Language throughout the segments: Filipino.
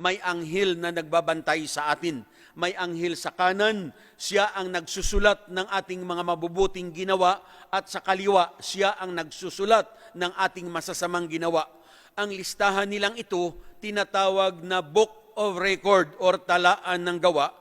may anghel na nagbabantay sa atin. May anghel sa kanan, siya ang nagsusulat ng ating mga mabubuting ginawa, at sa kaliwa, siya ang nagsusulat ng ating masasamang ginawa. Ang listahan nilang ito, tinatawag na Book of Record or talaan ng gawa,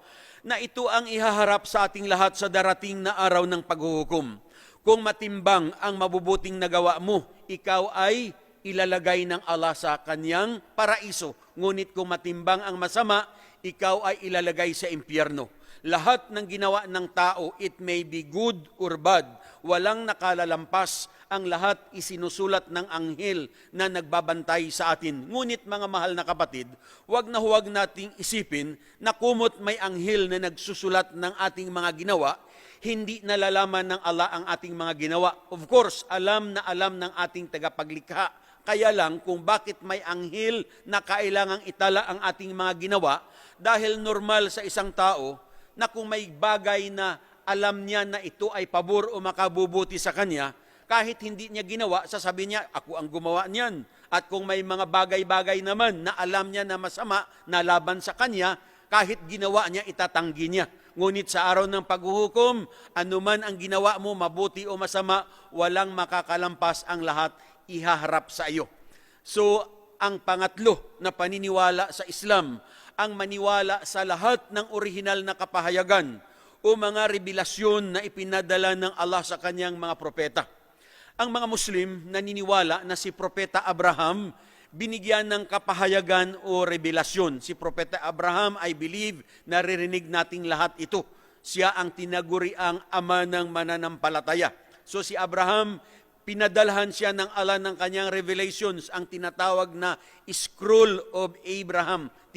na ito ang ihaharap sa ating lahat sa darating na araw ng paghuhukom. Kung matimbang ang mabubuting nagawa mo, ikaw ay ilalagay ng Allah sa kanyang paraiso. Ngunit kung matimbang ang masama, ikaw ay ilalagay sa impyerno. Lahat ng ginawa ng tao, it may be good or bad, walang nakalalampas. Ang lahat isinusulat ng anghel na nagbabantay sa atin. Ngunit mga mahal na kapatid, huwag nating isipin na kumot may anghel na nagsusulat ng ating mga ginawa, hindi nalalaman ng Allah ang ating mga ginawa. Of course, alam na alam ng ating tagapaglikha. Kaya lang kung bakit may anghel na kailangang itala ang ating mga ginawa, dahil normal sa isang tao na kung may bagay na alam niya na ito ay pabor o makabubuti sa kanya, kahit hindi niya ginawa, sasabihin niya, ako ang gumawa niyan. At kung may mga bagay-bagay naman na alam niya na masama, na laban sa kanya, kahit ginawa niya, itatanggi niya. Ngunit sa araw ng paghuhukom, anuman ang ginawa mo, mabuti o masama, walang makakalampas, ang lahat ihaharap sa iyo. So, ang pangatlo na paniniwala sa Islam, ang maniwala sa lahat ng orihinal na kapahayagan o mga revelasyon na ipinadala ng Allah sa kanyang mga propeta. Ang mga Muslim naniniwala na si Propeta Abraham binigyan ng kapahayagan o revelasyon. Si Propeta Abraham, I believe, naririnig nating lahat ito. Siya ang tinaguriang ama ng mananampalataya. So si Abraham, pinadalhan siya ng Allah ng kanyang revelations, ang tinatawag na Scroll of Abraham.